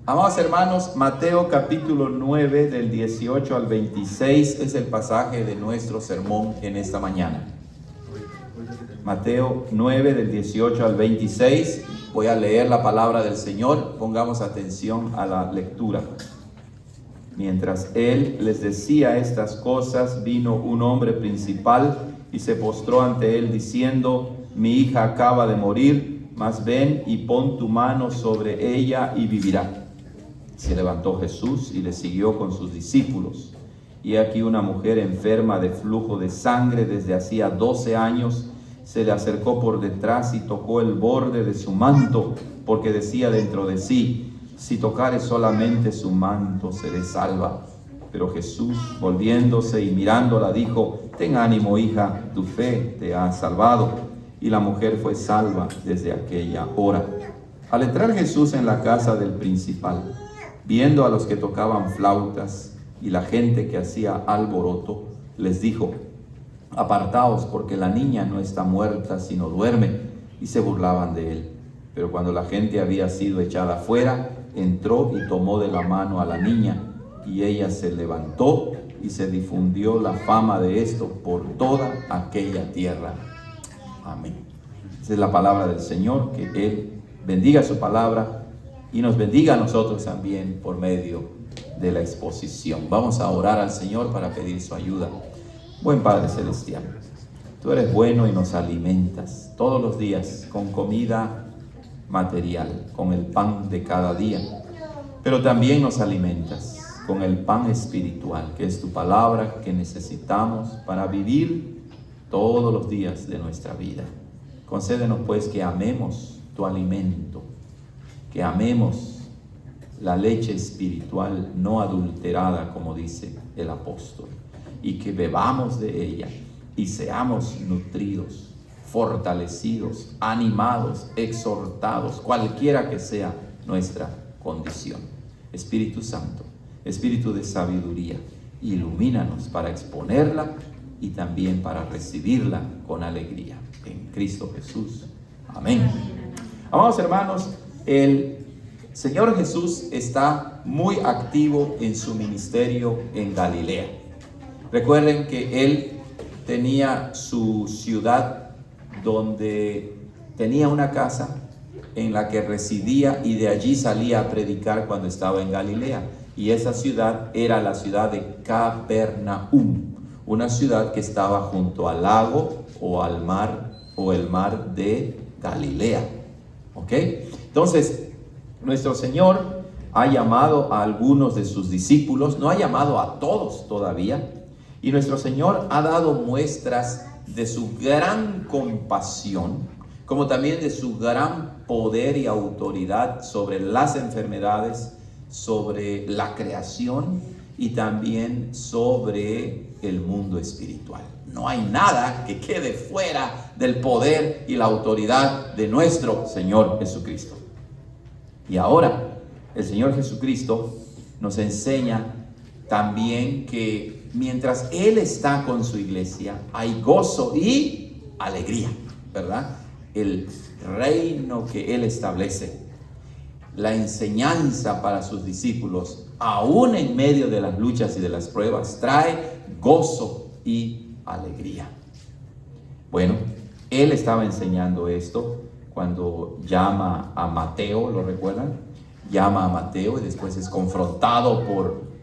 Amados hermanos, Mateo capítulo 9 del 18 al 26 es el pasaje de nuestro sermón en esta mañana. Mateo 9 del 18 al 26. Voy a leer la palabra del Señor. Pongamos atención a la lectura. Mientras él les decía estas cosas, vino un hombre principal y se postró ante él diciendo: mi hija acaba de morir, mas ven y pon tu mano sobre ella y vivirá. Se levantó Jesús y le siguió con sus discípulos. Y aquí una mujer enferma de flujo de sangre desde hacía 12 años, se le acercó por detrás y tocó el borde de su manto, porque decía dentro de sí: si tocare solamente su manto, seré salva. Pero Jesús, volviéndose y mirándola, dijo: ten ánimo, hija, tu fe te ha salvado. Y la mujer fue salva desde aquella hora. Al entrar Jesús en la casa del principal, viendo a los que tocaban flautas y la gente que hacía alboroto, les dijo: apartaos, porque la niña no está muerta, sino duerme. Y se burlaban de él. Pero cuando la gente había sido echada fuera, entró y tomó de la mano a la niña, y ella se levantó, y se difundió la fama de esto por toda aquella tierra. Amén. Esa es la palabra del Señor. Que Él bendiga su palabra y nos bendiga a nosotros también por medio de la exposición. Vamos a orar al Señor para pedir su ayuda. Buen Padre Celestial, tú eres bueno y nos alimentas todos los días con comida material, con el pan de cada día, pero también nos alimentas con el pan espiritual, que es tu palabra, que necesitamos para vivir todos los días de nuestra vida. Concédenos pues que amemos tu alimento, que amemos la leche espiritual no adulterada, como dice el apóstol, y que bebamos de ella y seamos nutridos, fortalecidos, animados, exhortados, cualquiera que sea nuestra condición. Espíritu Santo, Espíritu de sabiduría, ilumínanos para exponerla y también para recibirla con alegría. En Cristo Jesús. Amén. Amados hermanos, el Señor Jesús está muy activo en su ministerio en Galilea. Recuerden que Él tenía su ciudad donde tenía una casa en la que residía y de allí salía a predicar cuando estaba en Galilea. Y esa ciudad era la ciudad de Capernaum, una ciudad que estaba junto al lago o al mar o el mar de Galilea. ¿Ok? Entonces, nuestro Señor ha llamado a algunos de sus discípulos, no ha llamado a todos todavía, y nuestro Señor ha dado muestras de su gran compasión, como también de su gran poder y autoridad sobre las enfermedades, sobre la creación y también sobre el mundo espiritual. No hay nada que quede fuera del poder y la autoridad de nuestro Señor Jesucristo. Y ahora el Señor Jesucristo nos enseña también que mientras Él está con su iglesia, hay gozo y alegría, ¿verdad? El reino que Él establece, la enseñanza para sus discípulos, aún en medio de las luchas y de las pruebas, trae gozo y alegría. Bueno, Él estaba enseñando esto cuando llama a Mateo, ¿lo recuerdan? Llama a Mateo y después es confrontado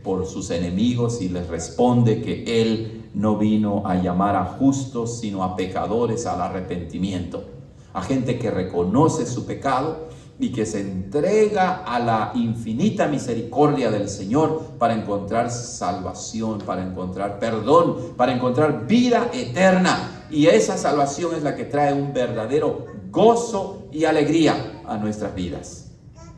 por sus enemigos y les responde que Él no vino a llamar a justos, sino a pecadores al arrepentimiento, a gente que reconoce su pecado y que se entrega a la infinita misericordia del Señor para encontrar salvación, para encontrar perdón, para encontrar vida eterna. Y esa salvación es la que trae un verdadero gozo y alegría a nuestras vidas.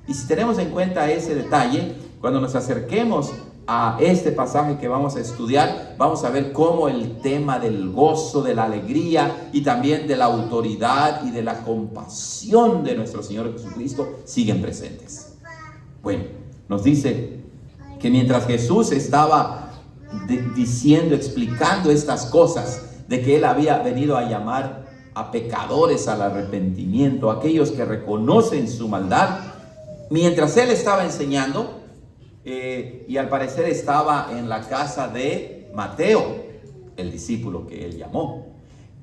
Y si tenemos en cuenta ese detalle, cuando nos acerquemos a este pasaje que vamos a estudiar, vamos a ver cómo el tema del gozo, de la alegría y también de la autoridad y de la compasión de nuestro Señor Jesucristo siguen presentes. Bueno, nos dice que mientras Jesús estaba diciendo, explicando estas cosas, de que Él había venido a llamar a pecadores al arrepentimiento, aquellos que reconocen su maldad, mientras él estaba enseñando, y al parecer estaba en la casa de Mateo, el discípulo que él llamó.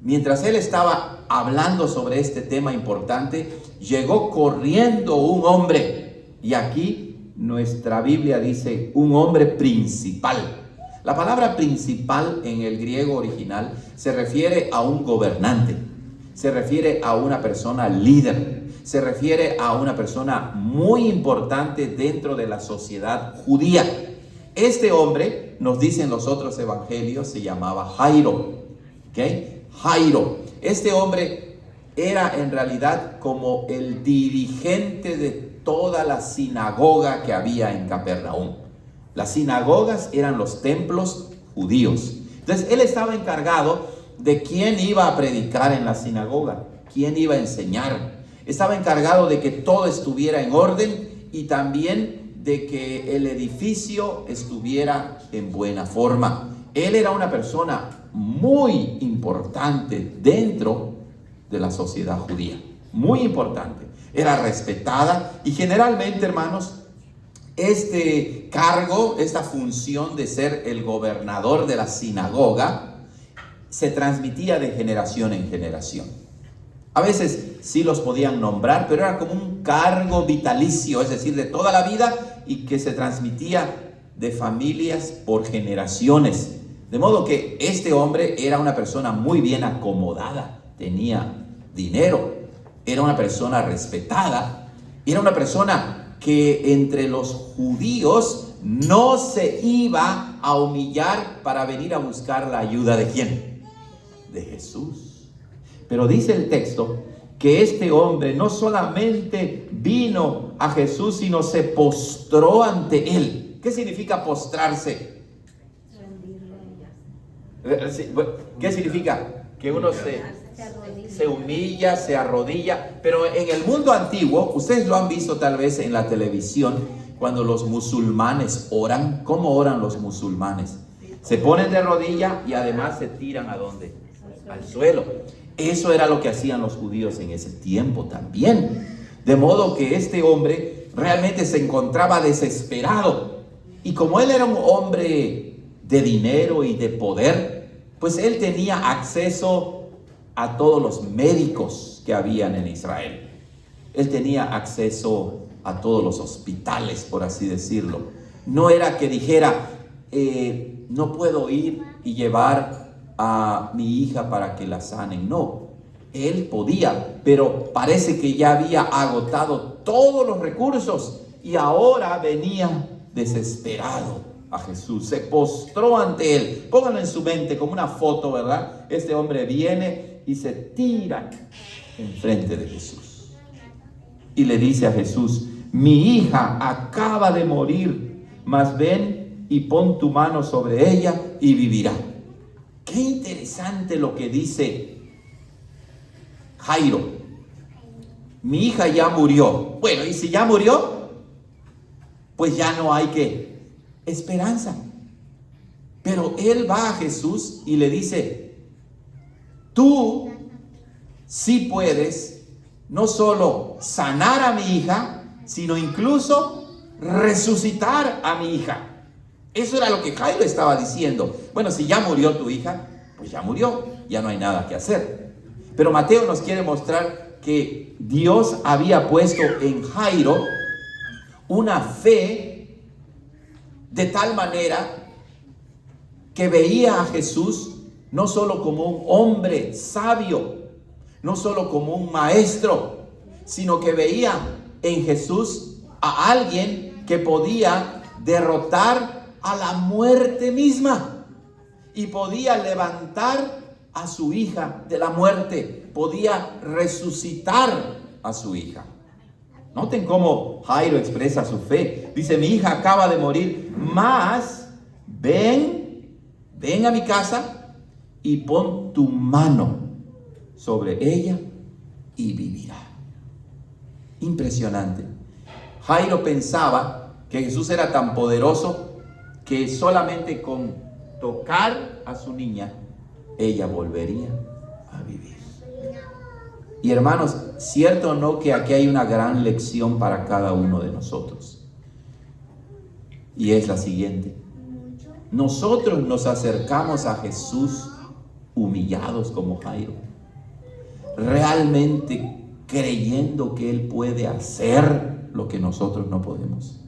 Mientras él estaba hablando sobre este tema importante, llegó corriendo un hombre, y aquí nuestra Biblia dice un hombre principal. La palabra principal en el griego original se refiere a un gobernante, se refiere a una persona líder, se refiere a una persona muy importante dentro de la sociedad judía. Este hombre, nos dicen los otros evangelios, se llamaba Jairo. ¿Ok? Jairo. Este hombre era en realidad como el dirigente de toda la sinagoga que había en Capernaum. Las sinagogas eran los templos judíos. Entonces él estaba encargado de quién iba a predicar en la sinagoga, quién iba a enseñar. Estaba encargado de que todo estuviera en orden y también de que el edificio estuviera en buena forma. Él era una persona muy importante dentro de la sociedad judía, muy importante. Era respetada y generalmente, hermanos, este cargo, esta función de ser el gobernador de la sinagoga, se transmitía de generación en generación. A veces sí los podían nombrar, pero era como un cargo vitalicio, es decir, de toda la vida, y que se transmitía de familias por generaciones. De modo que este hombre era una persona muy bien acomodada, tenía dinero, era una persona respetada, era una persona que entre los judíos no se iba a humillar para venir a buscar la ayuda ¿de quién? De Jesús. Pero dice el texto que este hombre no solamente vino a Jesús, sino se postró ante él. ¿Qué significa postrarse? ¿Qué significa? Que uno se humilla, se arrodilla. Pero en el mundo antiguo, ustedes lo han visto tal vez en la televisión, cuando los musulmanes oran. ¿Cómo oran los musulmanes? Se ponen de rodilla y además se tiran ¿a dónde? Al suelo. Eso era lo que hacían los judíos en ese tiempo también. De modo que este hombre realmente se encontraba desesperado. Y como él era un hombre de dinero y de poder, pues él tenía acceso a todos los médicos que habían en Israel. Él tenía acceso a todos los hospitales, por así decirlo. No era que dijera, no puedo ir y llevar a mi hija para que la sanen. No, él podía, pero parece que ya había agotado todos los recursos y ahora venía desesperado a Jesús. Se postró ante él. Pónganlo en su mente como una foto, ¿verdad? Este hombre viene y se tira enfrente de Jesús y le dice a Jesús: mi hija acaba de morir, mas ven y pon tu mano sobre ella y vivirá. Qué interesante lo que dice Jairo. Mi hija ya murió. Bueno, y si ya murió, pues ya no hay esperanza. Pero él va a Jesús y le dice: tú sí puedes no solo sanar a mi hija, sino incluso resucitar a mi hija. Eso era lo que Jairo estaba diciendo. Bueno, si ya murió tu hija, pues ya murió, ya no hay nada que hacer. Pero Mateo nos quiere mostrar que Dios había puesto en Jairo una fe de tal manera que veía a Jesús no solo como un hombre sabio, no solo como un maestro, sino que veía en Jesús a alguien que podía derrotar a la muerte misma y podía levantar a su hija de la muerte, podía resucitar a su hija. Noten cómo Jairo expresa su fe. Dice: mi hija acaba de morir, mas ven a mi casa y pon tu mano sobre ella y vivirá. Impresionante. Jairo pensaba que Jesús era tan poderoso que solamente con tocar a su niña, ella volvería a vivir. Y hermanos, cierto o no que aquí hay una gran lección para cada uno de nosotros. Y es la siguiente. Nosotros nos acercamos a Jesús humillados como Jairo, realmente creyendo que Él puede hacer lo que nosotros no podemos.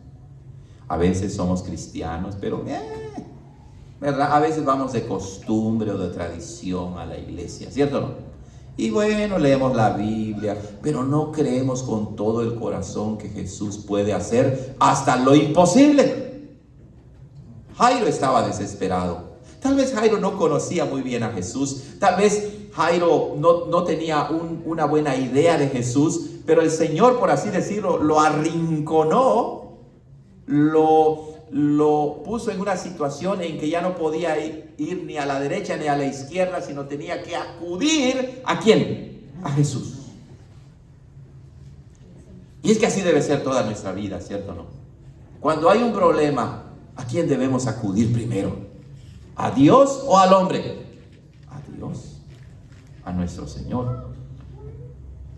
A veces somos cristianos, pero ¿verdad? A veces vamos de costumbre o de tradición a la iglesia, ¿cierto o no? Y bueno, leemos la Biblia, pero no creemos con todo el corazón que Jesús puede hacer hasta lo imposible. Jairo estaba desesperado. Tal vez Jairo no conocía muy bien a Jesús. Tal vez Jairo no tenía una buena idea de Jesús. Pero el Señor, por así decirlo, lo arrinconó. Lo puso en una situación en que ya no podía ir ni a la derecha ni a la izquierda, sino tenía que acudir ¿a quién? A Jesús. Y es que así debe ser toda nuestra vida, ¿cierto o no? Cuando hay un problema, ¿a quién debemos acudir primero? ¿A Dios o al hombre? A Dios, a nuestro Señor.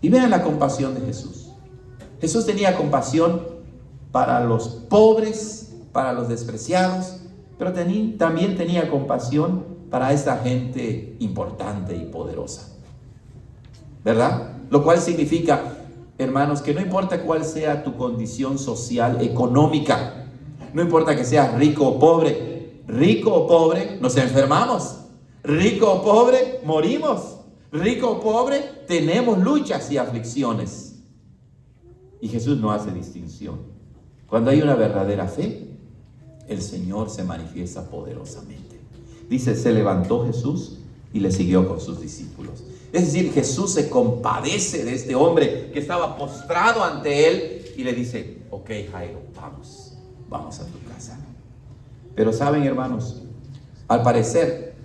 Y vean la compasión de Jesús. Jesús tenía compasión para los pobres, para los despreciados, pero también tenía compasión para esta gente importante y poderosa, ¿verdad? Lo cual significa, hermanos, que no importa cuál sea tu condición social, económica, no importa que seas rico o pobre, nos enfermamos, rico o pobre, morimos, rico o pobre, tenemos luchas y aflicciones. Y Jesús no hace distinción. Cuando hay una verdadera fe, el Señor se manifiesta poderosamente. Dice, se levantó Jesús y le siguió con sus discípulos. Es decir, Jesús se compadece de este hombre que estaba postrado ante él y le dice, ok, Jairo, vamos a tu casa. Pero saben, hermanos, al parecer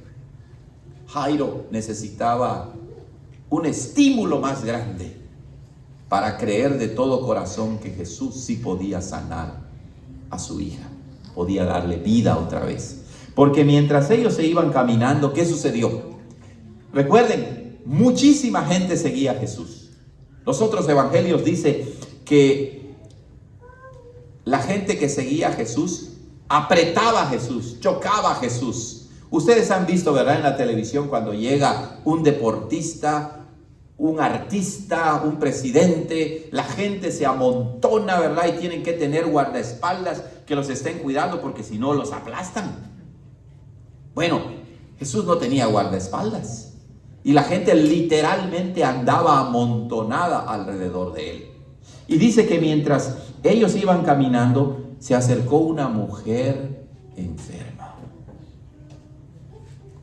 Jairo necesitaba un estímulo más grande para creer de todo corazón que Jesús sí podía sanar a su hija, podía darle vida otra vez. Porque mientras ellos se iban caminando, ¿qué sucedió? Recuerden, muchísima gente seguía a Jesús. Los otros evangelios dicen que la gente que seguía a Jesús apretaba a Jesús, chocaba a Jesús. Ustedes han visto, ¿verdad?, en la televisión cuando llega un deportista, un artista, un presidente, la gente se amontona, ¿verdad? Y tienen que tener guardaespaldas que los estén cuidando porque si no los aplastan. Bueno, Jesús no tenía guardaespaldas y la gente literalmente andaba amontonada alrededor de él. Y dice que mientras ellos iban caminando, se acercó una mujer enferma.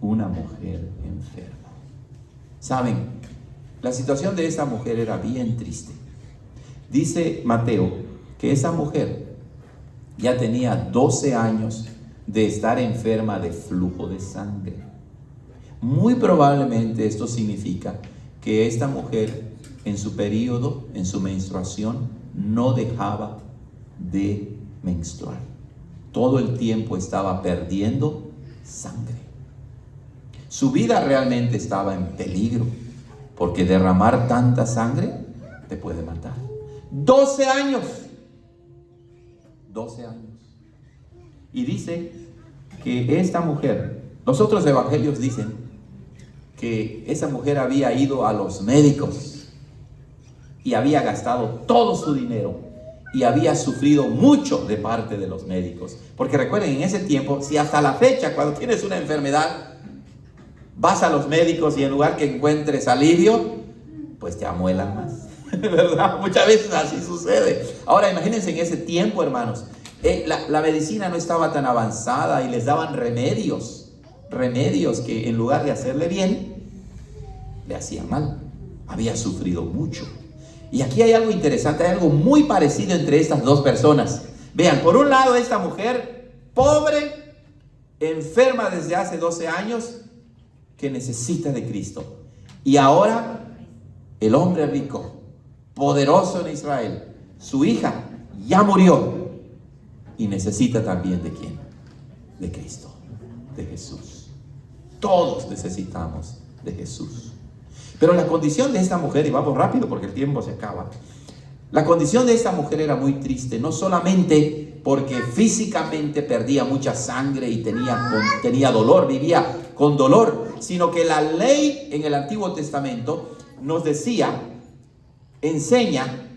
Una mujer enferma. ¿Saben? La situación de esa mujer era bien triste. Dice Mateo que esa mujer ya tenía 12 años de estar enferma de flujo de sangre. Muy probablemente esto significa que esta mujer en su periodo, en su menstruación, no dejaba de menstruar. Todo el tiempo estaba perdiendo sangre. Su vida realmente estaba en peligro, porque derramar tanta sangre te puede matar. 12 años. 12 años. Y dice que esta mujer, los otros evangelios dicen que esa mujer había ido a los médicos y había gastado todo su dinero y había sufrido mucho de parte de los médicos. Porque recuerden, en ese tiempo, si hasta la fecha, cuando tienes una enfermedad, vas a los médicos y en lugar que encuentres alivio, pues te amuelan más, ¿verdad? Muchas veces así sucede. Ahora imagínense en ese tiempo, hermanos, la medicina no estaba tan avanzada y les daban remedios que en lugar de hacerle bien, le hacían mal. Había sufrido mucho. Y aquí hay algo interesante, hay algo muy parecido entre estas dos personas. Vean, por un lado esta mujer pobre, enferma desde hace 12 años, que necesita de Cristo. Y ahora el hombre rico, poderoso en Israel, su hija ya murió y necesita también ¿de quién? De Cristo, de Jesús. Todos necesitamos de Jesús. Pero la condición de esta mujer, y vamos rápido porque el tiempo se acaba, la condición de esta mujer era muy triste, no solamente porque físicamente perdía mucha sangre y tenía dolor, vivía con dolor, sino que la ley en el Antiguo Testamento nos enseña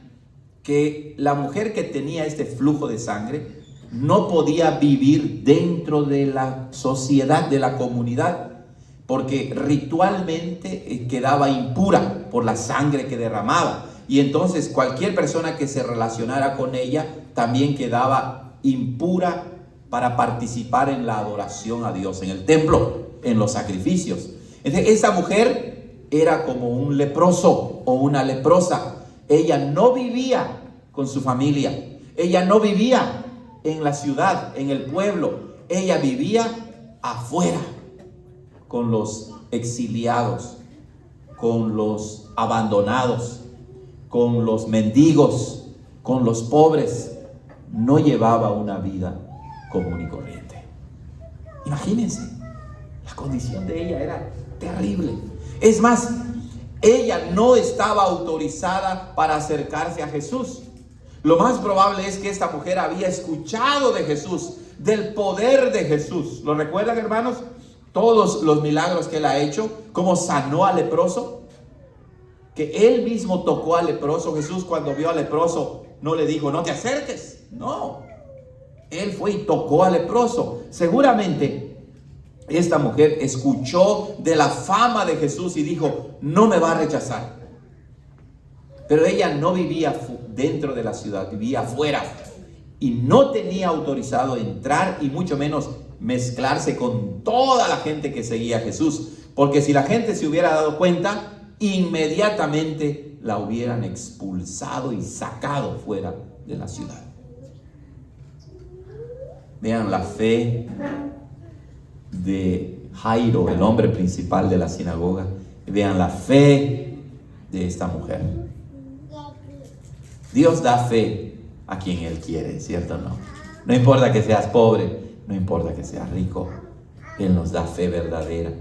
que la mujer que tenía este flujo de sangre no podía vivir dentro de la sociedad, de la comunidad, porque ritualmente quedaba impura por la sangre que derramaba. Y entonces cualquier persona que se relacionara con ella también quedaba impura para participar en la adoración a Dios, en el templo, en los sacrificios. Entonces, esa mujer era como un leproso o una leprosa. Ella no vivía con su familia. Ella no vivía en la ciudad, en el pueblo. Ella vivía afuera, con los exiliados, con los abandonados, con los mendigos, con los pobres. No llevaba una vida común y corriente. Imagínense, la condición de ella era terrible. Es más, ella no estaba autorizada para acercarse a Jesús. Lo más probable es que esta mujer había escuchado de Jesús, del poder de Jesús. ¿Lo recuerdan, hermanos? Todos los milagros que él ha hecho, cómo sanó al leproso, que él mismo tocó al leproso. Jesús, cuando vio al leproso, no le dijo, no te acerques. No, él fue y tocó al leproso. Seguramente esta mujer escuchó de la fama de Jesús y dijo, no me va a rechazar. Pero ella no vivía dentro de la ciudad, vivía afuera y no tenía autorizado entrar y mucho menos mezclarse con toda la gente que seguía a Jesús, porque si la gente se hubiera dado cuenta, inmediatamente la hubieran expulsado y sacado fuera de la ciudad. Vean la fe de Jairo, el hombre principal de la sinagoga. Vean la fe de esta mujer. Dios da fe a quien Él quiere, ¿cierto o no? No importa que seas pobre, no importa que seas rico, Él nos da fe verdadera.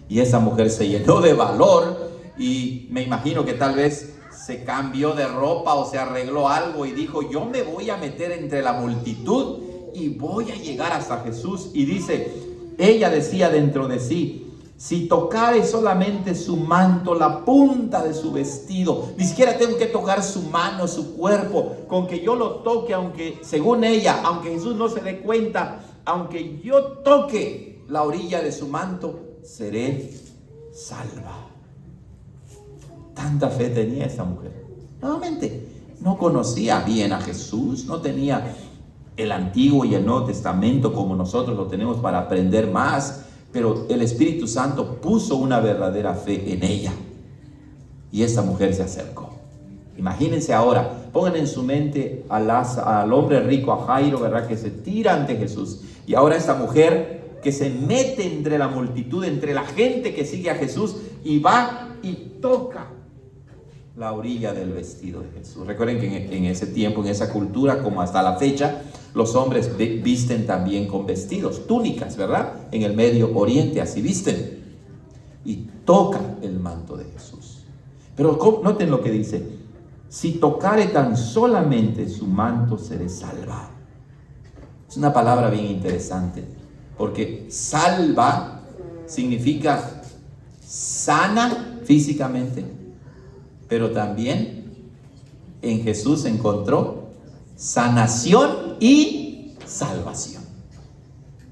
Y esa mujer se llenó de valor y me imagino que tal vez se cambió de ropa o se arregló algo y dijo, yo me voy a meter entre la multitud y voy a llegar hasta Jesús. Y dice, ella decía dentro de sí, si tocare solamente su manto, la punta de su vestido, ni siquiera tengo que tocar su mano, su cuerpo, con que yo lo toque, aunque según ella, aunque Jesús no se dé cuenta, aunque yo toque la orilla de su manto, seré salva. Tanta fe tenía esta mujer. Nuevamente, no conocía bien a Jesús, no tenía el Antiguo y el Nuevo Testamento como nosotros lo tenemos para aprender más, pero el Espíritu Santo puso una verdadera fe en ella y esta mujer se acercó. Imagínense ahora, pongan en su mente al hombre rico, a Jairo, ¿verdad? Que se tira ante Jesús, y ahora esta mujer que se mete entre la multitud, entre la gente que sigue a Jesús, y va y toca la orilla del vestido de Jesús. Recuerden que en ese tiempo, en esa cultura, como hasta la fecha, los hombres visten también con vestidos, túnicas, ¿verdad? En el Medio Oriente así visten. Y toca el manto de Jesús. Pero noten lo que dice, si tocare tan solamente su manto, seré salva. Es una palabra bien interesante, porque salva significa sana físicamente, pero también en Jesús encontró sanación y salvación.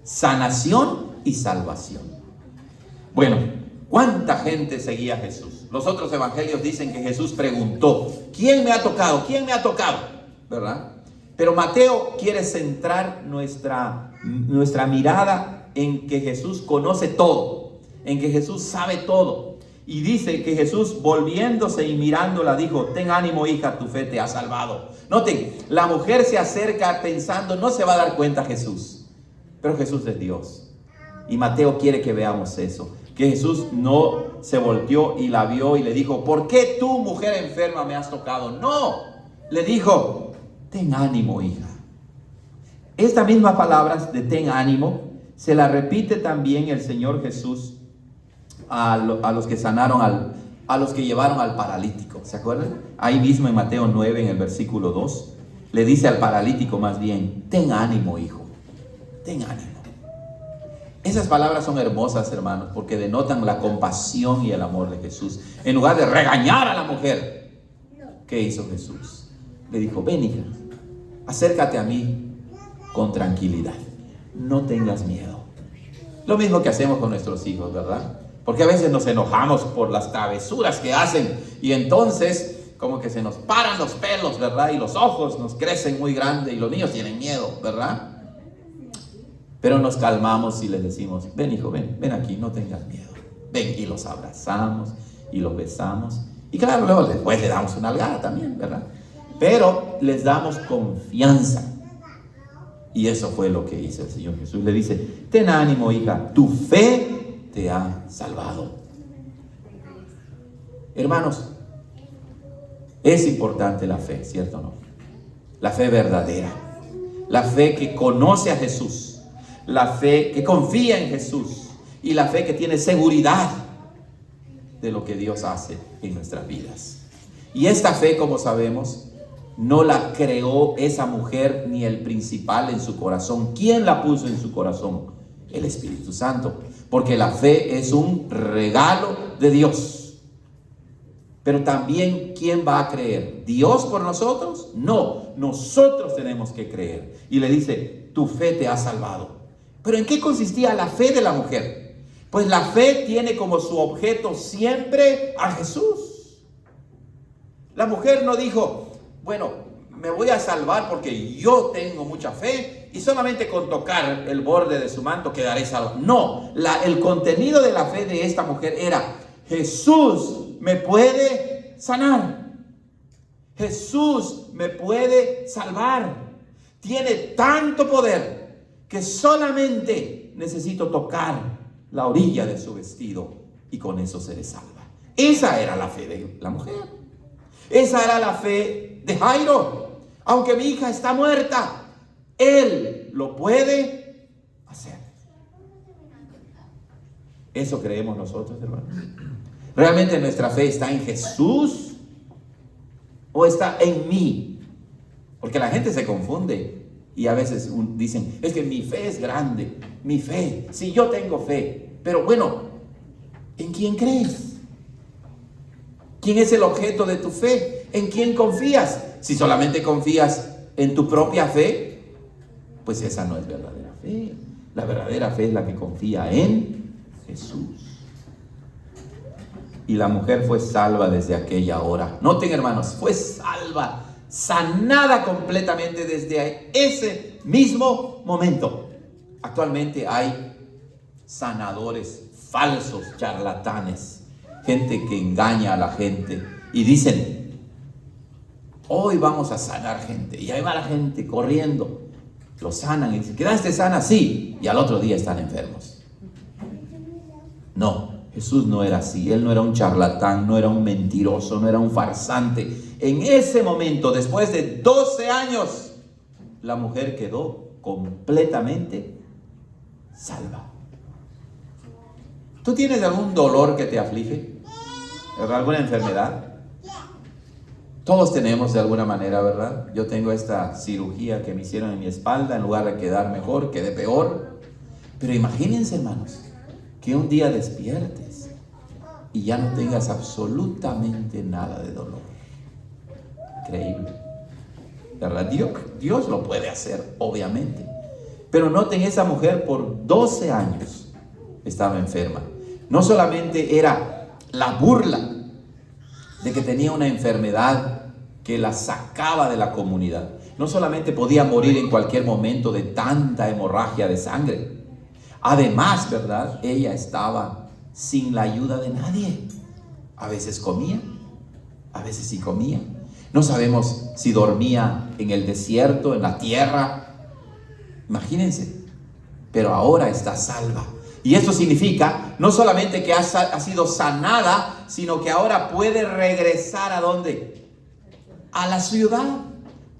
Sanación y salvación. Bueno, ¿cuánta gente seguía a Jesús? Los otros evangelios dicen que Jesús preguntó, ¿quién me ha tocado? ¿Quién me ha tocado? ¿Verdad? Pero Mateo quiere centrar nuestra mirada en que Jesús conoce todo, en que Jesús sabe todo. Y dice que Jesús, volviéndose y mirándola, dijo, ten ánimo, hija, tu fe te ha salvado. Noten, la mujer se acerca pensando, no se va a dar cuenta Jesús, pero Jesús es Dios. Y Mateo quiere que veamos eso, que Jesús no se volteó y la vio y le dijo, ¿por qué tú, mujer enferma, me has tocado? No, le dijo, ten ánimo, hija. Esta misma palabra de ten ánimo se la repite también el Señor Jesús a los que sanaron a los que llevaron al paralítico. ¿Se acuerdan? Ahí mismo en Mateo 9, en el versículo 2, le dice al paralítico más bien: ten ánimo, hijo, ten ánimo. Esas palabras son hermosas, hermanos, porque denotan la compasión y el amor de Jesús. En lugar de regañar a la mujer, ¿qué hizo Jesús? Le dijo: ven, hija, acércate a mí con tranquilidad, no tengas miedo. Lo mismo que hacemos con nuestros hijos, ¿verdad? Porque a veces nos enojamos por las travesuras que hacen y entonces como que se nos paran los pelos, ¿verdad? Y los ojos nos crecen muy grandes y los niños tienen miedo, ¿verdad? Pero nos calmamos y les decimos: ven, hijo, ven aquí, no tengas miedo. Ven, y los abrazamos y los besamos. Y claro, luego después le damos una nalgada también, ¿verdad? Pero les damos confianza. Y eso fue lo que hizo el Señor Jesús. Le dice: ten ánimo, hija, tu fe te ha salvado. Hermanos, es importante la fe, ¿cierto o no? La fe verdadera, la fe que conoce a Jesús, la fe que confía en Jesús y la fe que tiene seguridad de lo que Dios hace en nuestras vidas. Y esta fe, como sabemos, no la creó esa mujer ni el principal en su corazón. ¿Quién la puso en su corazón? El Espíritu Santo. Porque la fe es un regalo de Dios. Pero también, ¿quién va a creer? ¿Dios por nosotros? No, nosotros tenemos que creer. Y le dice: tu fe te ha salvado. ¿Pero en qué consistía la fe de la mujer? Pues la fe tiene como su objeto siempre a Jesús. La mujer no dijo: bueno, me voy a salvar porque yo tengo mucha fe y solamente con tocar el borde de su manto quedaré salvo. No, el contenido de la fe de esta mujer era: Jesús me puede sanar. Jesús me puede salvar. Tiene tanto poder que solamente necesito tocar la orilla de su vestido y con eso seré salva. Esa era la fe de la mujer. Esa era la fe de Jairo. Aunque mi hija está muerta, él lo puede hacer. Eso creemos nosotros, hermanos. ¿Realmente nuestra fe está en Jesús o está en mí? Porque la gente se confunde y a veces dicen: es que mi fe es grande, mi fe, sí, yo tengo fe, pero bueno, ¿en quién crees? ¿Quién es el objeto de tu fe? ¿En quién confías? Si solamente confías en tu propia fe, pues esa no es verdadera fe. La verdadera fe es la que confía en Jesús. Y la mujer fue salva desde aquella hora. Noten, hermanos, fue salva, sanada completamente desde ese mismo momento. Actualmente hay sanadores falsos, charlatanes, gente que engaña a la gente y dicen: hoy vamos a sanar gente. Y ahí va la gente corriendo, lo sanan y dicen: ¿quedaste sana? Sí. Y al otro día están enfermos. No, Jesús no era así. Él no era un charlatán, no era un mentiroso, no era un farsante. En ese momento, después de 12 años, la mujer quedó completamente salva. ¿Tú tienes algún dolor que te aflige? ¿Alguna enfermedad? Todos tenemos de alguna manera, ¿verdad? Yo tengo esta cirugía que me hicieron en mi espalda. En lugar de quedar mejor, quedé peor. Pero imagínense, hermanos, que un día despiertes y ya no tengas absolutamente nada de dolor. Increíble, ¿verdad? Dios lo puede hacer, obviamente. Pero noten, esa mujer por 12 años estaba enferma. No solamente era la burla de que tenía una enfermedad que la sacaba de la comunidad. No solamente podía morir en cualquier momento de tanta hemorragia de sangre. Además, ¿verdad? Ella estaba sin la ayuda de nadie. A veces comía, a veces sí comía. No sabemos si dormía en el desierto, en la tierra. Imagínense. Pero ahora está salva. Y esto significa no solamente que ha sido sanada, sino que ahora puede regresar ¿a dónde? A la ciudad,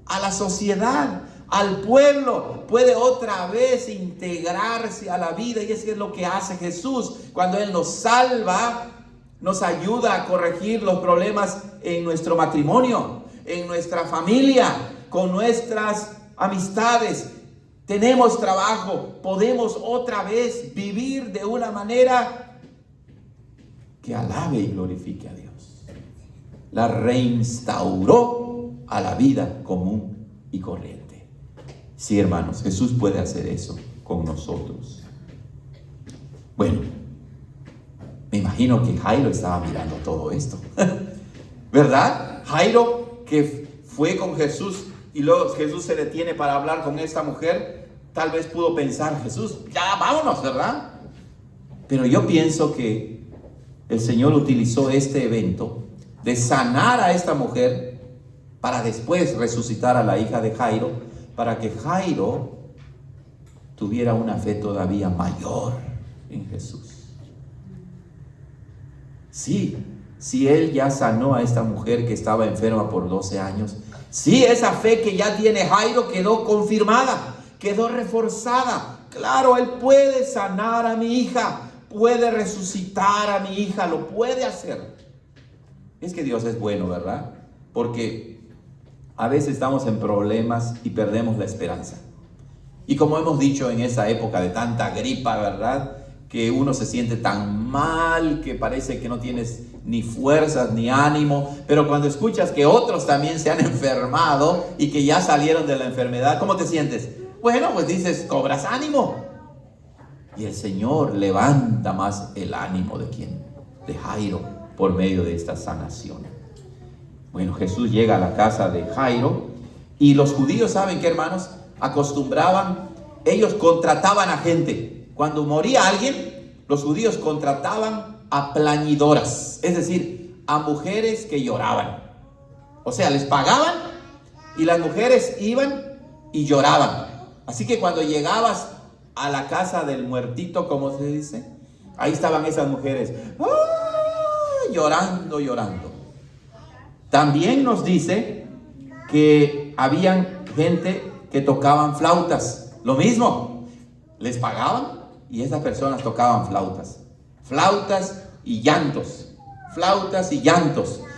a la sociedad, al pueblo. Puede otra vez integrarse a la vida. Y eso es lo que hace Jesús. Cuando Él nos salva, nos ayuda a corregir los problemas en nuestro matrimonio, en nuestra familia, con nuestras amistades. Tenemos trabajo, podemos otra vez vivir de una manera que alabe y glorifique a Dios. La reinstauró a la vida común y corriente. Sí, hermanos, Jesús puede hacer eso con nosotros. Bueno, me imagino que Jairo estaba mirando todo esto, ¿verdad? Jairo, que fue con Jesús y luego Jesús se detiene para hablar con esta mujer, tal vez pudo pensar, Jesús, ya vámonos, ¿verdad? Pero yo pienso que el Señor utilizó este evento de sanar a esta mujer para después resucitar a la hija de Jairo, para que Jairo tuviera una fe todavía mayor en Jesús. Sí, si él ya sanó a esta mujer que estaba enferma por 12 años, sí, esa fe que ya tiene Jairo quedó confirmada, quedó reforzada. Claro, él puede sanar a mi hija, puede resucitar a mi hija, lo puede hacer. Es que Dios es bueno, ¿verdad? Porque a veces estamos en problemas y perdemos la esperanza. Y como hemos dicho en esa época de tanta gripa, ¿verdad? Que uno se siente tan mal que parece que no tienes ni fuerzas ni ánimo. Pero cuando escuchas que otros también se han enfermado y que ya salieron de la enfermedad, ¿cómo te sientes? Bueno, pues dices, cobras ánimo. Y el Señor levanta más el ánimo de ¿quién? De Jairo, por medio de esta sanación. Bueno, Jesús llega a la casa de Jairo y los judíos, ¿saben qué, hermanos? Acostumbraban, ellos contrataban a gente. Cuando moría alguien, los judíos contrataban a plañidoras, es decir, a mujeres que lloraban. O sea, les pagaban y las mujeres iban y lloraban. Así que cuando llegabas a la casa del muertito, como se dice, ahí estaban esas mujeres, llorando. También nos dice que habían gente que tocaban flautas. Lo mismo, les pagaban y esas personas tocaban flautas y llantos.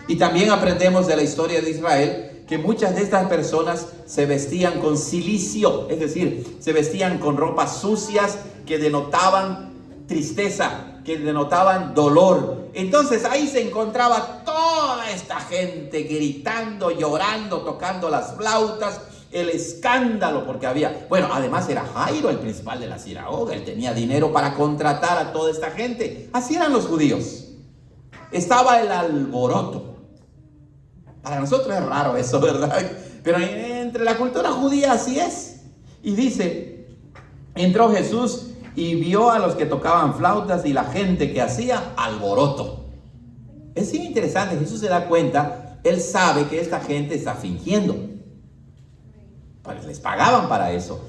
Y también aprendemos de la historia de Israel que muchas de estas personas se vestían con cilicio, es decir, se vestían con ropas sucias que denotaban tristeza, que denotaban dolor. Entonces ahí se encontraba toda esta gente gritando, llorando, tocando las flautas, el escándalo porque había, bueno, además era Jairo el principal de la sinagoga, él tenía dinero para contratar a toda esta gente. Así eran los judíos. Estaba el alboroto. Para nosotros es raro eso, ¿verdad? Pero entre la cultura judía así es. Y dice, entró Jesús y vio a los que tocaban flautas y la gente que hacía alboroto. Es bien interesante, Jesús se da cuenta, él sabe que esta gente está fingiendo. Pues les pagaban para eso.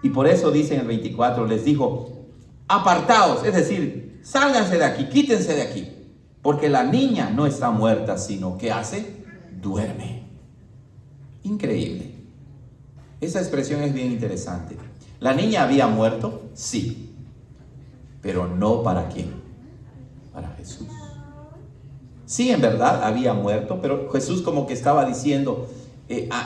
Y por eso dice en el 24, les dijo, apartaos, es decir, sálganse de aquí, quítense de aquí. Porque la niña no está muerta, sino que hace, duerme. Increíble. Esa expresión es bien interesante. ¿La niña había muerto? Sí. Pero no para quién. Para Jesús. Sí, en verdad había muerto, pero Jesús como que estaba diciendo,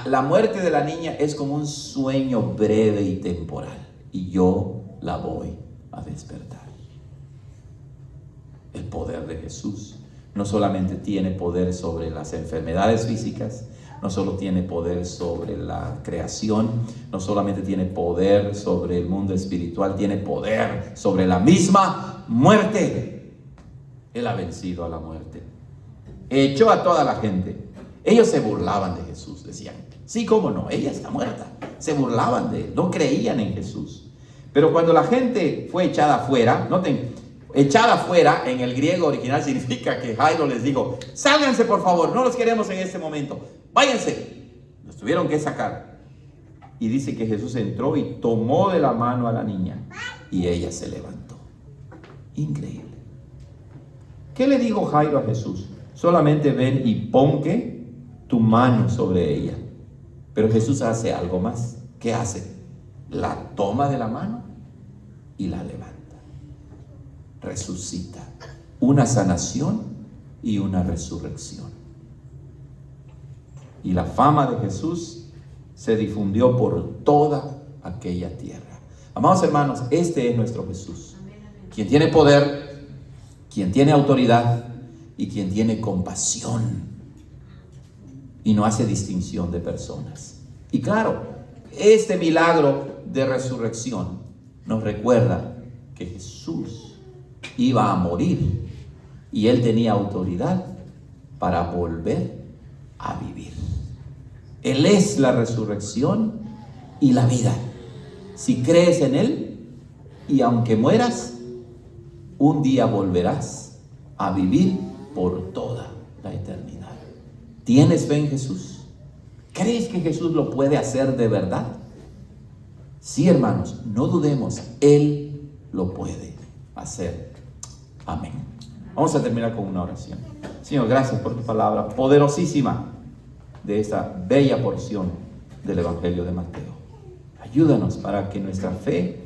la muerte de la niña es como un sueño breve y temporal. Y yo la voy a despertar. El poder de Jesús no solamente tiene poder sobre las enfermedades físicas, no solo tiene poder sobre la creación, no solamente tiene poder sobre el mundo espiritual, tiene poder sobre la misma muerte. Él ha vencido a la muerte. Echó a toda la gente. Ellos se burlaban de Jesús, decían, sí, cómo no, ella está muerta. Se burlaban de él, no creían en Jesús. Pero cuando la gente fue echada afuera, noten, echada afuera en el griego original significa que Jairo les dijo, sálganse por favor, no los queremos en este momento, váyanse. Los tuvieron que sacar. Y dice que Jesús entró y tomó de la mano a la niña y ella se levantó. Increíble. ¿Qué le dijo Jairo a Jesús? Solamente ven y pon ¿qué? Tu mano sobre ella. Pero Jesús hace algo más. ¿Qué hace? La toma de la mano y la levanta. Resucita. Una sanación y una resurrección. Y la fama de Jesús se difundió por toda aquella tierra. Amados hermanos, este es nuestro Jesús, quien tiene poder, quien tiene autoridad y quien tiene compasión y no hace distinción de personas. Y claro, este milagro de resurrección nos recuerda que Jesús iba a morir y Él tenía autoridad para volver a vivir. Él es la resurrección y la vida. Si crees en Él, y aunque mueras, un día volverás a vivir por toda la eternidad. ¿Tienes fe en Jesús? ¿Crees que Jesús lo puede hacer de verdad? Sí, hermanos, no dudemos, Él lo puede hacer. Amén. Vamos a terminar con una oración. Señor, gracias por tu palabra poderosísima de esta bella porción del Evangelio de Mateo. Ayúdanos para que nuestra fe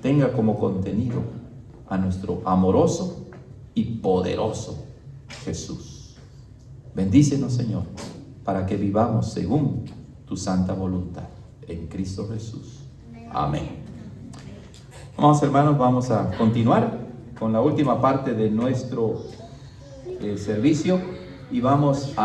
tenga como contenido a nuestro amoroso y poderoso Jesús. Bendícenos, Señor, para que vivamos según tu santa voluntad. En Cristo Jesús. Amén. Vamos, hermanos, vamos a continuar con la última parte de nuestro servicio y vamos a